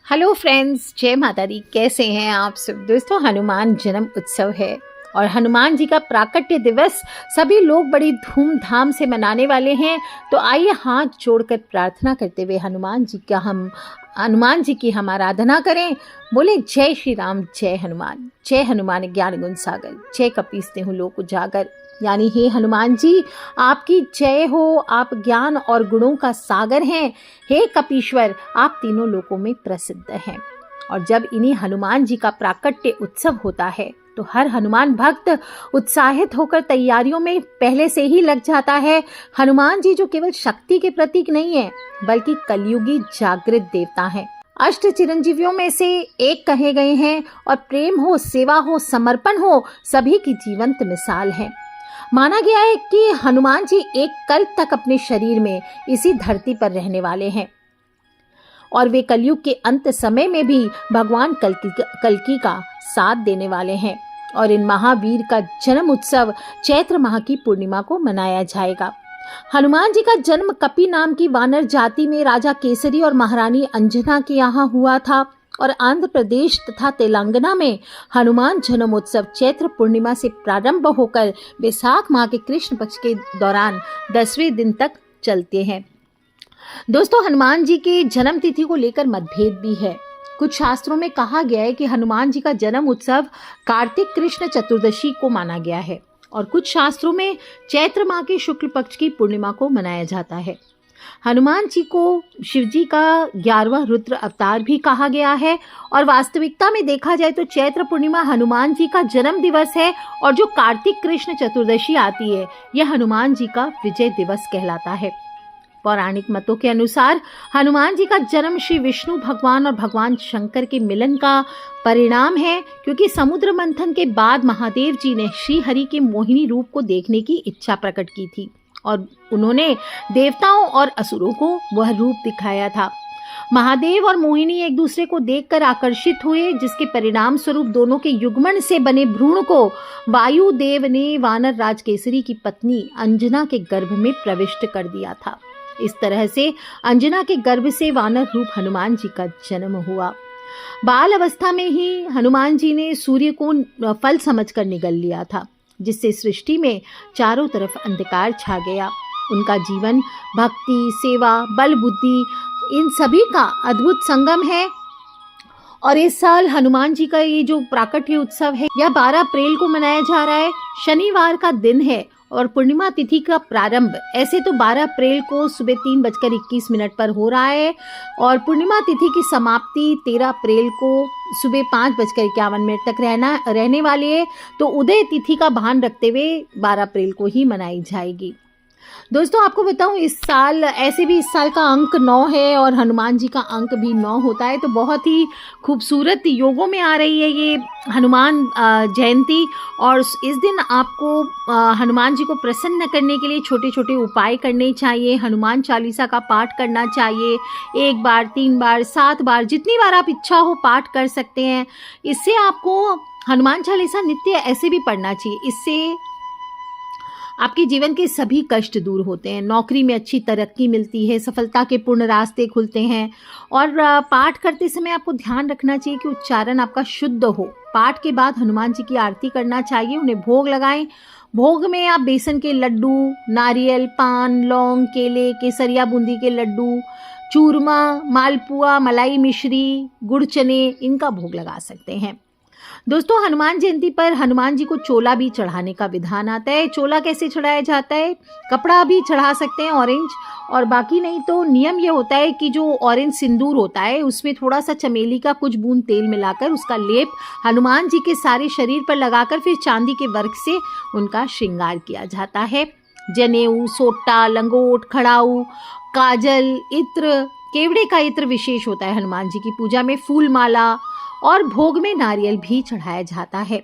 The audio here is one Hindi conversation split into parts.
हेलो फ्रेंड्स, जय माता दी। कैसे हैं आप सब? दोस्तों, हनुमान जन्म उत्सव है और हनुमान जी का प्राकट्य दिवस सभी लोग बड़ी धूमधाम से मनाने वाले हैं। तो आइए हाथ जोड़कर प्रार्थना करते हुए हनुमान जी की हम आराधना करें। बोले जय श्री राम, जय हनुमान ज्ञान गुण सागर, जय कपीस हूँ लोक उजागर। यानी हे हनुमान जी, आपकी जय हो। आप ज्ञान और गुणों का सागर हैं। हे कपीश्वर, आप तीनों लोकों में प्रसिद्ध हैं। और जब इन्हीं हनुमान जी का प्राकट्य उत्सव होता है तो हर हनुमान भक्त उत्साहित होकर तैयारियों में पहले से ही लग जाता है। हनुमान जी जो केवल शक्ति के प्रतीक नहीं है, बल्कि कलयुगी जागृत देवता हैं। अष्ट चिरंजीवियों में से एक कहे गए हैं और प्रेम हो, सेवा हो, समर्पण हो, सभी की जीवंत मिसाल है। माना गया है कि हनुमान जी एक कल्प तक अपने शरीर में इसी धरती पर रहने वाले हैं और वे कलयुग के अंत समय में भी भगवान कल्कि का साथ देने वाले हैं। और इन महावीर का जन्म उत्सव चैत्र माह की पूर्णिमा को मनाया जाएगा। हनुमान जी का जन्म कपि नाम की वानर जाति में राजा केसरी और महारानी अंजना के यहाँ हुआ था और आंध्र प्रदेश तथा तेलंगाना में हनुमान जन्मोत्सव चैत्र पूर्णिमा से प्रारंभ होकर वैशाख माह के कृष्ण पक्ष के दौरान 10वें दिन तक चलते हैं। दोस्तों, हनुमान जी के जन्म तिथि को लेकर मतभेद भी है। कुछ शास्त्रों में कहा गया है कि हनुमान जी का जन्म उत्सव कार्तिक कृष्ण चतुर्दशी को माना गया है और कुछ शास्त्रों में चैत्र माह के शुक्ल पक्ष की पूर्णिमा को मनाया जाता है। हनुमान जी को शिवजी का 11वां रुद्र अवतार भी कहा गया है और वास्तविकता में देखा जाए तो चैत्र पूर्णिमा हनुमान जी का जन्म दिवस है और जो कार्तिक कृष्ण चतुर्दशी आती है यह हनुमान जी का विजय दिवस कहलाता है। पौराणिक मतों के अनुसार हनुमान जी का जन्म श्री विष्णु भगवान और भगवान शंकर के मिलन का परिणाम है, क्योंकि समुद्र मंथन के बाद महादेव जी ने श्री हरि के मोहिनी रूप को देखने की इच्छा प्रकट की थी और उन्होंने देवताओं और असुरों को वह रूप दिखाया था। महादेव और मोहिनी एक दूसरे को देखकर आकर्षित हुए, जिसके परिणाम स्वरूप दोनों के युग्मन से बने भ्रूण को वायुदेव ने वानर राज केसरी की पत्नी अंजना के गर्भ में प्रविष्ट कर दिया था। इस तरह से अंजना के गर्भ से वानर रूप हनुमान जी का जन्म हुआ। बाल अवस्था में ही हनुमान जी ने सूर्य को फल समझकर निगल लिया था, जिससे सृष्टि में चारों तरफ अंधकार छा गया। उनका जीवन भक्ति, सेवा, बल, बुद्धि इन सभी का अद्भुत संगम है। और इस साल हनुमान जी का ये जो प्राकट्य उत्सव है यह 12 अप्रैल को मनाया जा रहा है। शनिवार का दिन है और पूर्णिमा तिथि का प्रारंभ ऐसे तो 12 अप्रैल को सुबह 3:21 पर हो रहा है और पूर्णिमा तिथि की समाप्ति 13 अप्रैल को सुबह 5:51 तक रहने वाली है। तो उदय तिथि का भान रखते हुए 12 अप्रैल को ही मनाई जाएगी। दोस्तों, आपको बताऊं, इस साल ऐसे भी इस साल का अंक 9 है और हनुमान जी का अंक भी 9 होता है। तो बहुत ही खूबसूरत योगों में आ रही है ये हनुमान जयंती। और इस दिन आपको हनुमान जी को प्रसन्न करने के लिए छोटे छोटे उपाय करने चाहिए। हनुमान चालीसा का पाठ करना चाहिए। 1 बार, 3 बार, 7 बार, जितनी बार आप इच्छा हो पाठ कर सकते हैं। इससे आपको हनुमान चालीसा नित्य ऐसे भी पढ़ना चाहिए। इससे आपके जीवन के सभी कष्ट दूर होते हैं, नौकरी में अच्छी तरक्की मिलती है, सफलता के पूर्ण रास्ते खुलते हैं। और पाठ करते समय आपको ध्यान रखना चाहिए कि उच्चारण आपका शुद्ध हो। पाठ के बाद हनुमान जी की आरती करना चाहिए, उन्हें भोग लगाएं। भोग में आप बेसन के लड्डू, नारियल, पान, लौंग, केले, केसरिया बूंदी के लड्डू, चूरमा, मालपुआ, मलाई मिश्री, गुड़ चने इनका भोग लगा सकते हैं। दोस्तों, हनुमान जयंती पर हनुमान जी को चोला भी चढ़ाने का विधान आता है। चोला कैसे चढ़ाया जाता है? कपड़ा भी चढ़ा सकते हैं ऑरेंज, और बाकी नहीं तो नियम ये होता है कि जो ऑरेंज सिंदूर होता है उसमें थोड़ा सा चमेली का कुछ बूंद तेल मिलाकर उसका लेप हनुमान जी के सारे शरीर पर लगाकर फिर चांदी के वर्क से उनका श्रृंगार किया जाता है। जनेऊ, सोटा, लंगोट, खड़ाऊ, काजल, इत्र, केवड़े का इत्र विशेष होता है हनुमान जी की पूजा में, फूल माला और भोग में नारियल भी चढ़ाया जाता है।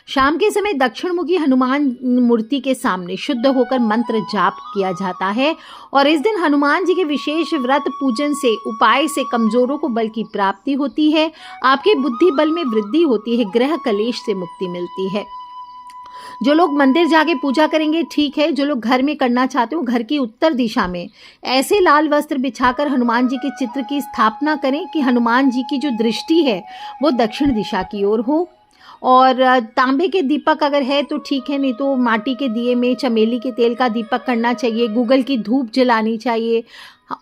शाम के समय दक्षिण मुखी हनुमान मूर्ति के सामने शुद्ध होकर मंत्र जाप किया जाता है और इस दिन हनुमान जी के विशेष व्रत पूजन से, उपाय से कमजोरों को बल की प्राप्ति होती है, आपके बुद्धि बल में वृद्धि होती है, ग्रह कलेश से मुक्ति मिलती है। जो लोग मंदिर जाके पूजा करेंगे ठीक है, जो लोग घर में करना चाहते हो घर की उत्तर दिशा में ऐसे लाल वस्त्र बिछाकर हनुमान जी के चित्र की स्थापना करें कि हनुमान जी की जो दृष्टि है वो दक्षिण दिशा की ओर हो। और तांबे के दीपक अगर है तो ठीक है, नहीं तो माटी के दिए में चमेली के तेल का दीपक करना चाहिए, गूगल की धूप जलानी चाहिए।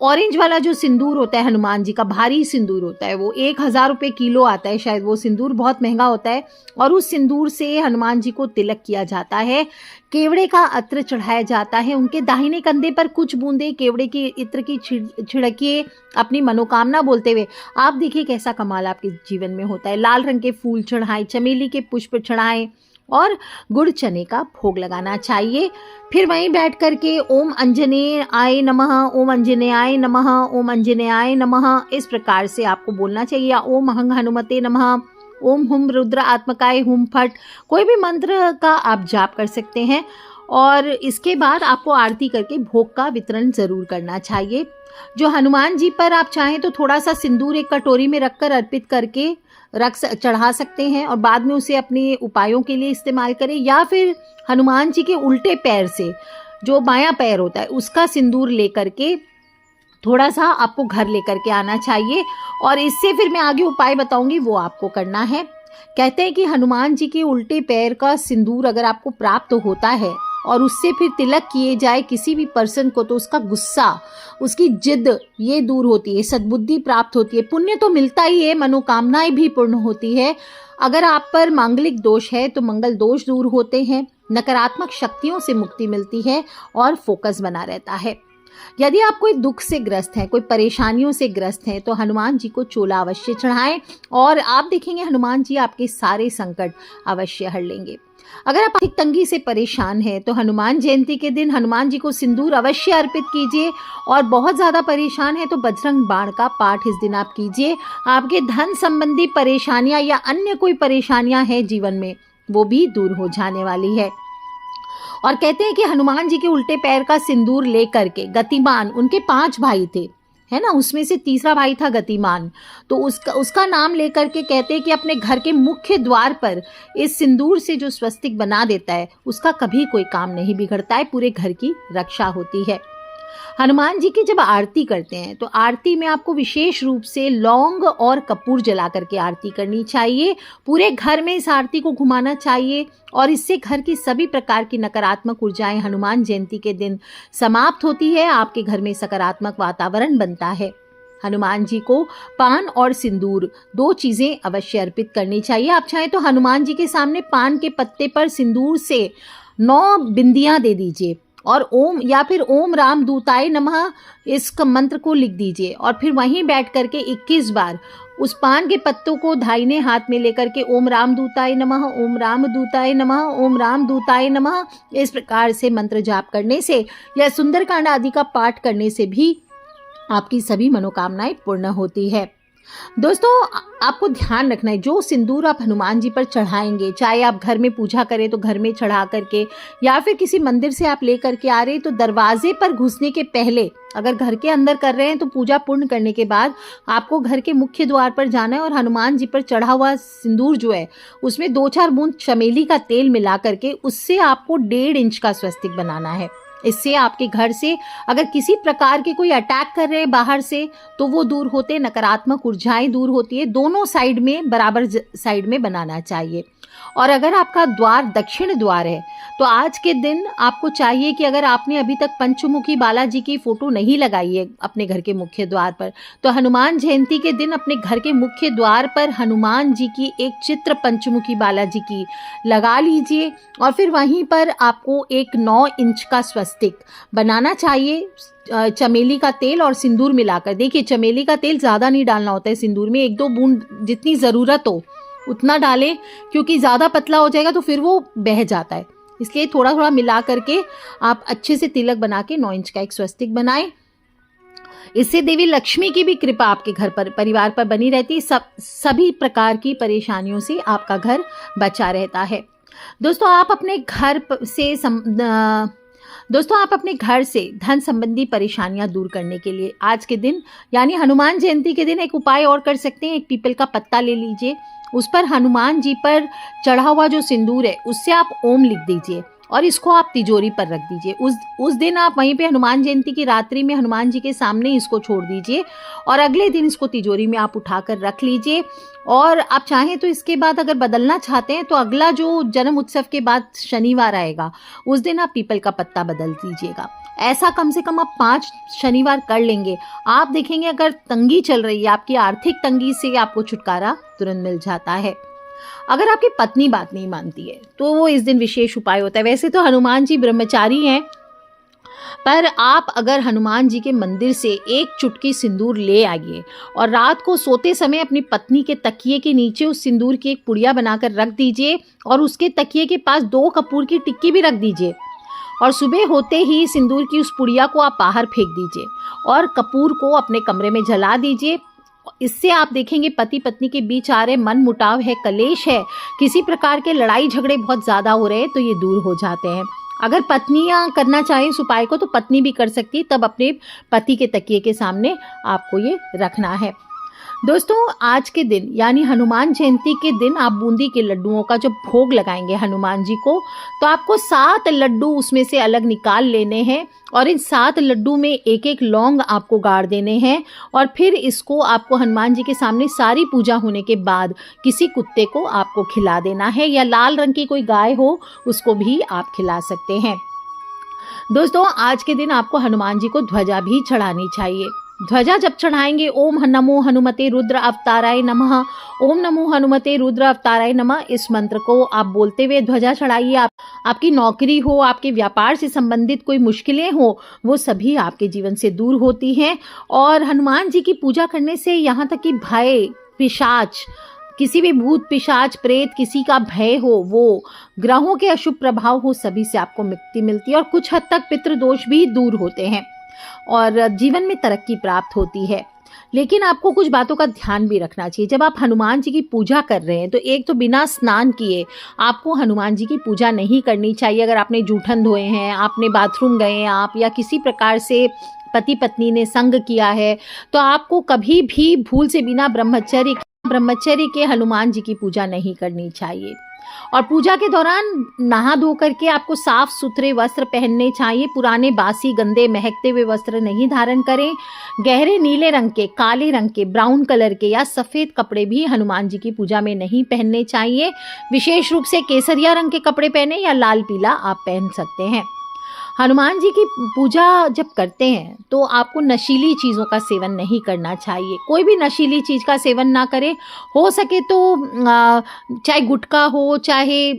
ऑरेंज वाला जो सिंदूर होता है हनुमान जी का, भारी सिंदूर होता है, वो 1,000 रुपये किलो आता है शायद, वो सिंदूर बहुत महंगा होता है और उस सिंदूर से हनुमान जी को तिलक किया जाता है। केवड़े का अत्र चढ़ाया जाता है, उनके दाहिने कंधे पर कुछ बूंदे केवड़े की इत्र की छिड़किए अपनी मनोकामना बोलते हुए। आप देखिए कैसा कमाल आपके जीवन में होता है। लाल रंग के फूल चढ़ाएं, चमेली के पुष्प चढ़ाएं और गुड़ चने का भोग लगाना चाहिए। फिर वहीं बैठ करके ओम अंजनेयाय नमः, ओम अंजनेयाय नमः, ओम अंजनेयाय नमः इस प्रकार से आपको बोलना चाहिए, या ओम हंग हनुमते नमः, ओम हुम रुद्र आत्मकाय हुम फट, कोई भी मंत्र का आप जाप कर सकते हैं। और इसके बाद आपको आरती करके भोग का वितरण जरूर करना चाहिए। जो हनुमान जी पर आप चाहें तो थोड़ा सा सिंदूर एक कटोरी में रखकर अर्पित करके चढ़ा सकते हैं और बाद में उसे अपने उपायों के लिए इस्तेमाल करें, या फिर हनुमान जी के उल्टे पैर से, जो बायां पैर होता है, उसका सिंदूर लेकर के थोड़ा सा आपको घर लेकर के आना चाहिए। और इससे फिर मैं आगे उपाय बताऊंगी, वो आपको करना है। कहते हैं कि हनुमान जी के उल्टे पैर का सिंदूर अगर आपको प्राप्त होता है और उससे फिर तिलक किए जाए किसी भी पर्सन को, तो उसका गुस्सा, उसकी जिद ये दूर होती है, सद्बुद्धि प्राप्त होती है, पुण्य तो मिलता ही है, मनोकामनाएं भी पूर्ण होती है। अगर आप पर मांगलिक दोष है तो मंगल दोष दूर होते हैं, नकारात्मक शक्तियों से मुक्ति मिलती है और फोकस बना रहता है। यदि आप कोई दुख से ग्रस्त हैं, कोई परेशानियों से ग्रस्त हैं, तो हनुमान जी को चोला अवश्य चढ़ाएं और आप देखेंगे हनुमान जी आपके सारे संकट अवश्य हर लेंगे। अगर आप आर्थिक तंगी से परेशान हैं तो हनुमान जयंती के दिन हनुमान जी को सिंदूर अवश्य अर्पित कीजिए। और बहुत ज़्यादा परेशान है तो बजरंग बाण का पाठ इस दिन आप कीजिए। आपके धन संबंधी परेशानियां या अन्य कोई परेशानियां हैं जीवन में, वो भी दूर हो जाने वाली है। और कहते हैं कि हनुमान जी के उल्टे पैर का सिंदूर लेकर के गतिमान, उनके 5 भाई थे, है ना, उसमें से तीसरा भाई था गतिमान, तो उसका नाम लेकर के कहते हैं कि अपने घर के मुख्य द्वार पर इस सिंदूर से जो स्वस्तिक बना देता है उसका कभी कोई काम नहीं बिगड़ता है, पूरे घर की रक्षा होती है। हनुमान जी की जब आरती करते हैं तो आरती में आपको विशेष रूप से लौंग और कपूर जला करके आरती करनी चाहिए। पूरे घर में इस आरती को घुमाना चाहिए और इससे घर की सभी प्रकार की नकारात्मक ऊर्जाएं हनुमान जयंती के दिन समाप्त होती है। आपके घर में सकारात्मक वातावरण बनता है। हनुमान जी को पान और सिंदूर 2 चीजें अवश्य अर्पित करनी चाहिए। आप चाहें तो हनुमान जी के सामने पान के पत्ते पर सिंदूर से 9 बिंदियां दे दीजिए और ओम या फिर ओम राम दूताय नमः इस मंत्र को लिख दीजिए और फिर वहीं बैठ करके 21 बार उस पान के पत्तों को दाहिने हाथ में लेकर के ओम राम दूताय नमः, ओम राम दूताय नमः, ओम राम दूताय नमः इस प्रकार से मंत्र जाप करने से या सुंदरकांड आदि का पाठ करने से भी आपकी सभी मनोकामनाएं पूर्ण होती है। दोस्तों, आपको ध्यान रखना है, जो सिंदूर आप हनुमान जी पर चढ़ाएंगे, चाहे आप घर में पूजा करें तो घर में चढ़ा करके या फिर किसी मंदिर से आप ले करके आ रहे हैं, तो दरवाजे पर घुसने के पहले, अगर घर के अंदर कर रहे हैं तो पूजा पूर्ण करने के बाद आपको घर के मुख्य द्वार पर जाना है और हनुमान जी पर चढ़ा हुआ सिंदूर जो है उसमें 2-4 बूंद चमेली का तेल मिला करके उससे आपको 1.5 इंच का स्वस्तिक बनाना है। इससे आपके घर से अगर किसी प्रकार के कोई अटैक कर रहे हैं बाहर से तो वो दूर होते, नकारात्मक ऊर्जाएं दूर होती है। दोनों साइड में बराबर साइड में बनाना चाहिए। और अगर आपका द्वार दक्षिण द्वार है तो आज के दिन आपको चाहिए कि अगर आपने अभी तक पंचमुखी बालाजी की फोटो नहीं लगाई है अपने घर के मुख्य द्वार पर, तो हनुमान जयंती के दिन अपने घर के मुख्य द्वार पर हनुमान जी की एक चित्र पंचमुखी बालाजी की लगा लीजिए और फिर वहीं पर आपको एक 9 इंच का स्वस्तिक बनाना चाहिए। चमेली का तेल और सिंदूर मिलाकर, देखिए चमेली का तेल ज़्यादा नहीं डालना होता है सिंदूर में, 1-2 बूंद जितनी ज़रूरत हो उतना डालें, क्योंकि ज़्यादा पतला हो जाएगा तो फिर वो बह जाता है। इसलिए थोड़ा थोड़ा मिला करके आप अच्छे से तिलक बना के 9 इंच का एक स्वस्तिक बनाएं। इससे देवी लक्ष्मी की भी कृपा आपके घर पर, परिवार पर बनी रहती, सभी प्रकार की परेशानियों से आपका घर बचा रहता है। दोस्तों, आप अपने घर से दोस्तों, आप अपने घर से धन संबंधी परेशानियां दूर करने के लिए आज के दिन यानी हनुमान जयंती के दिन एक उपाय और कर सकते हैं। एक पीपल का पत्ता ले लीजिए, उस पर हनुमान जी पर चढ़ा हुआ जो सिंदूर है उससे आप ओम लिख दीजिए और इसको आप तिजोरी पर रख दीजिए। उस दिन आप वहीं पे हनुमान जयंती की रात्रि में हनुमान जी के सामने इसको छोड़ दीजिए और अगले दिन इसको तिजोरी में आप उठाकर रख लीजिए। और आप चाहें तो इसके बाद अगर बदलना चाहते हैं तो अगला जो जन्म उत्सव के बाद शनिवार आएगा उस दिन आप पीपल का पत्ता बदल दीजिएगा। ऐसा कम से कम आप 5 शनिवार कर लेंगे, आप देखेंगे अगर तंगी चल रही है, आपकी आर्थिक तंगी से आपको छुटकारा तुरंत मिल जाता है। अगर आपकी पत्नी बात नहीं मानती है तो वो इस दिन विशेष उपाय होता है। वैसे तो हनुमान जी ब्रह्मचारी हैं, पर आप अगर हनुमान जी के मंदिर से एक चुटकी सिंदूर ले आइए और रात को सोते समय अपनी पत्नी के तकिए के नीचे उस सिंदूर की एक पुड़िया बनाकर रख दीजिए और उसके तकिए के पास 2 कपूर की टिक्की भी रख दीजिए और सुबह होते ही सिंदूर की उस पुड़िया को आप बाहर फेंक दीजिए और कपूर को अपने कमरे में जला दीजिए। इससे आप देखेंगे पति पत्नी के बीच आ रहे मन मुटाव है, कलेश है, किसी प्रकार के लड़ाई झगड़े बहुत ज़्यादा हो रहे हैं तो ये दूर हो जाते हैं। अगर पत्नियां करना चाहें इस उपाय को तो पत्नी भी कर सकती है, तब अपने पति के तकिए के सामने आपको ये रखना है। दोस्तों, आज के दिन यानी हनुमान जयंती के दिन आप बूंदी के लड्डुओं का जब भोग लगाएंगे हनुमान जी को तो आपको 7 लड्डू उसमें से अलग निकाल लेने हैं और इन 7 लड्डू में एक एक लौंग आपको गाड़ देने हैं और फिर इसको आपको हनुमान जी के सामने सारी पूजा होने के बाद किसी कुत्ते को आपको खिला देना है या लाल रंग की कोई गाय हो उसको भी आप खिला सकते हैं। दोस्तों, आज के दिन आपको हनुमान जी को ध्वजा भी चढ़ानी चाहिए। ध्वजा जब चढ़ाएंगे ओम नमो हनुमते रुद्र अवताराय नमः, ओम नमो हनुमते रुद्र अवताराय नमः, इस मंत्र को आप बोलते हुए ध्वजा चढ़ाइए। आपकी नौकरी हो, आपके व्यापार से संबंधित कोई मुश्किलें हो, वो सभी आपके जीवन से दूर होती हैं। और हनुमान जी की पूजा करने से यहाँ तक कि भय, पिशाच, किसी भी भूत पिशाच प्रेत किसी का भय हो, वो ग्रहों के अशुभ प्रभाव हो, सभी से आपको मुक्ति मिलती है और कुछ हद तक पितृदोष भी दूर होते हैं और जीवन में तरक्की प्राप्त होती है। लेकिन आपको कुछ बातों का ध्यान भी रखना चाहिए। जब आप हनुमान जी की पूजा कर रहे हैं तो एक तो बिना स्नान किए आपको हनुमान जी की पूजा नहीं करनी चाहिए। अगर आपने जूठन धोए हैं, आपने बाथरूम गए हैं आप, या किसी प्रकार से पति पत्नी ने संग किया है, तो आपको कभी भी भूल से बिना ब्रह्मचर्य के हनुमान जी की पूजा नहीं करनी चाहिए। और पूजा के दौरान नहा धो करके आपको साफ सुथरे वस्त्र पहनने चाहिए। पुराने बासी गंदे महकते हुए वस्त्र नहीं धारण करें। गहरे नीले रंग के, काले रंग के, ब्राउन कलर के या सफ़ेद कपड़े भी हनुमान जी की पूजा में नहीं पहनने चाहिए। विशेष रूप से केसरिया रंग के कपड़े पहने या लाल पीला आप पहन सकते हैं। हनुमान जी की पूजा जब करते हैं तो आपको नशीली चीज़ों का सेवन नहीं करना चाहिए। कोई भी नशीली चीज़ का सेवन ना करें। हो सके तो चाहे गुटखा हो, चाहे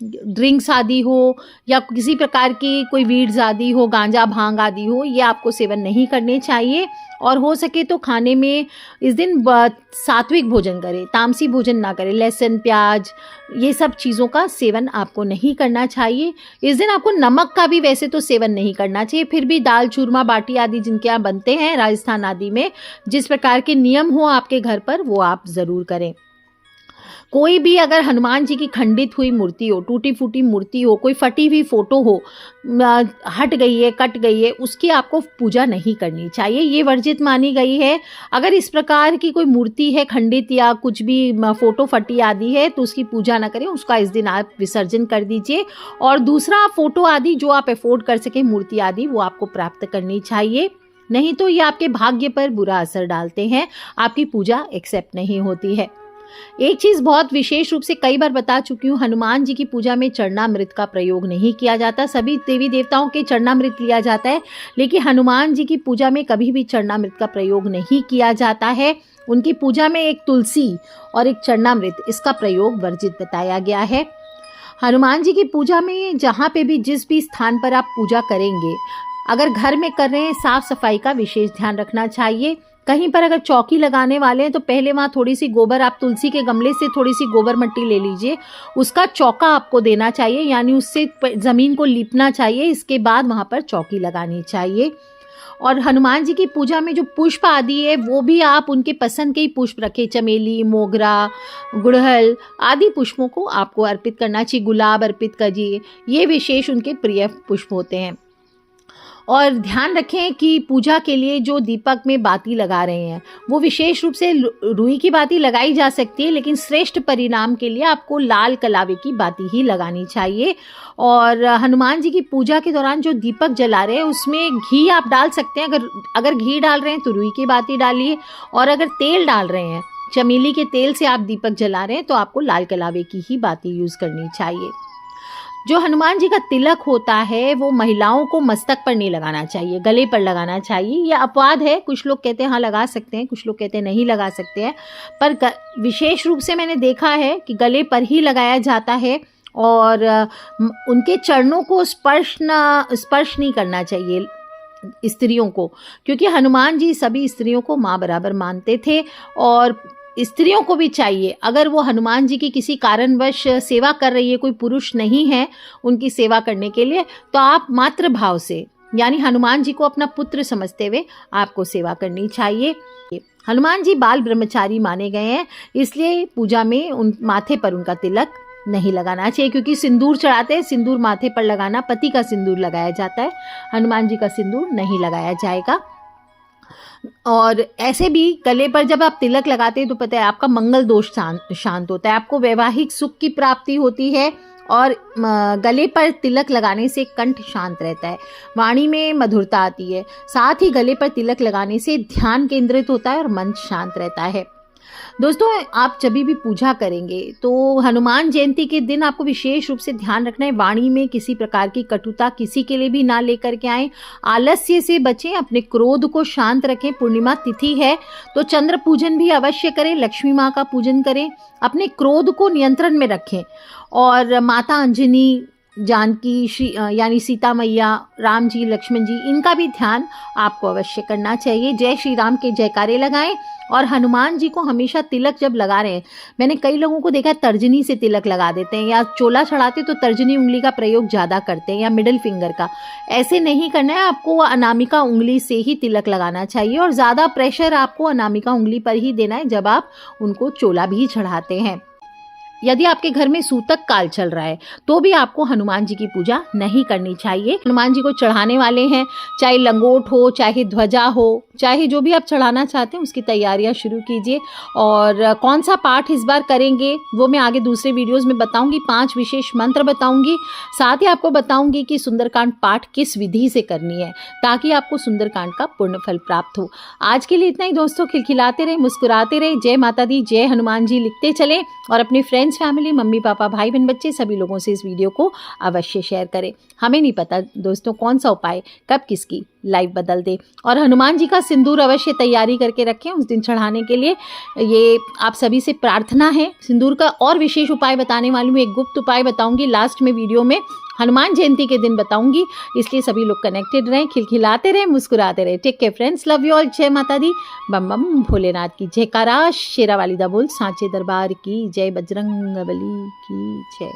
ड्रिंक्स आदि हो या किसी प्रकार की कोई वीड्स आदि हो, गांजा भांग आदि हो, ये आपको सेवन नहीं करने चाहिए। और हो सके तो खाने में इस दिन सात्विक भोजन करें, तामसी भोजन ना करें। लहसुन, प्याज, ये सब चीज़ों का सेवन आपको नहीं करना चाहिए। इस दिन आपको नमक का भी वैसे तो सेवन नहीं करना चाहिए, फिर भी दाल, चूरमा, बाटी आदि जिनके यहाँ बनते हैं राजस्थान आदि में, जिस प्रकार के नियम हो आपके घर पर वो आप ज़रूर करें। कोई भी अगर हनुमान जी की खंडित हुई मूर्ति हो, टूटी फूटी मूर्ति हो, कोई फटी हुई फोटो हो, हट गई है, कट गई है, उसकी आपको पूजा नहीं करनी चाहिए, ये वर्जित मानी गई है। अगर इस प्रकार की कोई मूर्ति है खंडित या कुछ भी फोटो फटी आदि है तो उसकी पूजा ना करें, उसका इस दिन आप विसर्जन कर दीजिए। और दूसरा, फोटो आदि जो आप अफोर्ड कर सके, मूर्ति आदि, वो आपको प्राप्त करनी चाहिए। नहीं तो ये आपके भाग्य पर बुरा असर डालते हैं, आपकी पूजा एक्सेप्ट नहीं होती है। एक चीज़ बहुत विशेष रूप से कई बार बता चुकी हूँ, हनुमान जी की पूजा में चरणामृत का प्रयोग नहीं किया जाता। सभी देवी देवताओं के चरणामृत लिया जाता है, लेकिन हनुमान जी की पूजा में कभी भी चरणामृत का प्रयोग नहीं किया जाता है। उनकी पूजा में एक तुलसी और एक चरणामृत, इसका प्रयोग वर्जित बताया गया है। हनुमान जी की पूजा में जहाँ पे भी, जिस भी स्थान पर आप पूजा करेंगे, अगर घर में कर रहे हैं, साफ सफाई का विशेष ध्यान रखना चाहिए। कहीं पर अगर चौकी लगाने वाले हैं तो पहले वहाँ थोड़ी सी गोबर, आप तुलसी के गमले से थोड़ी सी गोबर मट्टी ले लीजिए, उसका चौका आपको देना चाहिए, यानी उससे ज़मीन को लीपना चाहिए। इसके बाद वहाँ पर चौकी लगानी चाहिए। और हनुमान जी की पूजा में जो पुष्प आदि है वो भी आप उनके पसंद के ही पुष्प रखें। चमेली, मोगरा, गुड़हल आदि पुष्पों को आपको अर्पित करना चाहिए। गुलाब अर्पित कीजिए, ये विशेष उनके प्रिय पुष्प होते हैं। और ध्यान रखें कि पूजा के लिए जो दीपक में बाती लगा रहे हैं वो विशेष रूप से रुई की बाती लगाई जा सकती है, लेकिन श्रेष्ठ परिणाम के लिए आपको लाल कलावे की बाती ही लगानी चाहिए। और हनुमान जी की पूजा के दौरान जो दीपक जला रहे हैं उसमें घी आप डाल सकते हैं। अगर घी डाल रहे हैं तो रुई की बाती डालिए, और अगर तेल डाल रहे हैं, चमेली के तेल से आप दीपक जला रहे हैं, तो आपको लाल कलावे की ही बाती यूज़ करनी चाहिए। जो हनुमान जी का तिलक होता है वो महिलाओं को मस्तक पर नहीं लगाना चाहिए, गले पर लगाना चाहिए। यह अपवाद है, कुछ लोग कहते हैं हाँ लगा सकते हैं, कुछ लोग कहते हैं नहीं लगा सकते हैं, पर विशेष रूप से मैंने देखा है कि गले पर ही लगाया जाता है। और उनके चरणों को स्पर्श नहीं करना चाहिए स्त्रियों को, क्योंकि हनुमान जी सभी स्त्रियों को माँ बराबर मानते थे। और स्त्रियों को भी चाहिए, अगर वो हनुमान जी की किसी कारणवश सेवा कर रही है, कोई पुरुष नहीं है उनकी सेवा करने के लिए, तो आप मातृ भाव से यानी हनुमान जी को अपना पुत्र समझते हुए आपको सेवा करनी चाहिए। हनुमान जी बाल ब्रह्मचारी माने गए हैं, इसलिए पूजा में उन माथे पर उनका तिलक नहीं लगाना चाहिए, क्योंकि सिंदूर चढ़ाते हैं, सिंदूर माथे पर लगाना, पति का सिंदूर लगाया जाता है, हनुमान जी का सिंदूर नहीं लगाया जाएगा। और ऐसे भी गले पर जब आप तिलक लगाते हैं तो पता है आपका मंगल दोष शांत होता है, आपको वैवाहिक सुख की प्राप्ति होती है। और गले पर तिलक लगाने से कंठ शांत रहता है, वाणी में मधुरता आती है। साथ ही गले पर तिलक लगाने से ध्यान केंद्रित होता है और मन शांत रहता है। दोस्तों, आप जब भी पूजा करेंगे तो हनुमान जयंती के दिन आपको विशेष रूप से ध्यान रखना है, वाणी में किसी प्रकार की कटुता किसी के लिए भी ना लेकर के आएं, आलस्य से बचें, अपने क्रोध को शांत रखें। पूर्णिमा तिथि है तो चंद्र पूजन भी अवश्य करें, लक्ष्मी माँ का पूजन करें, अपने क्रोध को नियंत्रण में रखें। और माता अंजनी, जानकी यानी सीता मैया, राम जी, लक्ष्मण जी, इनका भी ध्यान आपको अवश्य करना चाहिए। जय श्री राम के जयकारे लगाएं। और हनुमान जी को हमेशा तिलक जब लगा रहे हैं, मैंने कई लोगों को देखा है तर्जनी से तिलक लगा देते हैं, या चोला चढ़ाते तो तर्जनी उंगली का प्रयोग ज़्यादा करते हैं, या मिडिल फिंगर का। ऐसे नहीं करना है, आपको अनामिका उंगली से ही तिलक लगाना चाहिए। और ज़्यादा प्रेशर आपको अनामिका उंगली पर ही देना है जब आप उनको चोला भी चढ़ाते हैं। यदि आपके घर में सूतक काल चल रहा है तो भी आपको हनुमान जी की पूजा नहीं करनी चाहिए। हनुमान जी को चढ़ाने वाले हैं, चाहे लंगोट हो, चाहे ध्वजा हो, चाहे जो भी आप चढ़ाना चाहते हैं उसकी तैयारियां शुरू कीजिए। और कौन सा पाठ इस बार करेंगे वो मैं आगे दूसरे वीडियोस में बताऊंगी, 5 विशेष मंत्र बताऊंगी। साथ ही आपको बताऊंगी कि सुंदरकांड पाठ किस विधि से करनी है ताकि आपको सुंदरकांड का पूर्ण फल प्राप्त हो। आज के लिए इतना ही दोस्तों, खिलखिलाते रहे, मुस्कुराते रहे। जय माता दी, जय हनुमान जी लिखते चले, और अपने फ्रेंड्स, फैमिली, मम्मी पापा, भाई बहन, बच्चे सभी लोगों से इस वीडियो को अवश्य शेयर करें। हमें नहीं पता दोस्तों कौन सा उपाय कब किसकी लाइफ बदल दे। और हनुमान जी का सिंदूर अवश्य तैयारी करके रखें उस दिन चढ़ाने के लिए, ये आप सभी से प्रार्थना है। सिंदूर का और विशेष उपाय बताने वाली हूँ, एक गुप्त उपाय बताऊंगी लास्ट में वीडियो में, हनुमान जयंती के दिन बताऊंगी, इसलिए सभी लोग कनेक्टेड रहें, खिलखिलाते रहें, मुस्कुराते रहें। Take care friends, love you all. जय माता दी, बम बम भोलेनाथ की जयकारा, शेरा वाली दा बोल, सांचे दरबार की जय, बजरंग बली की जय।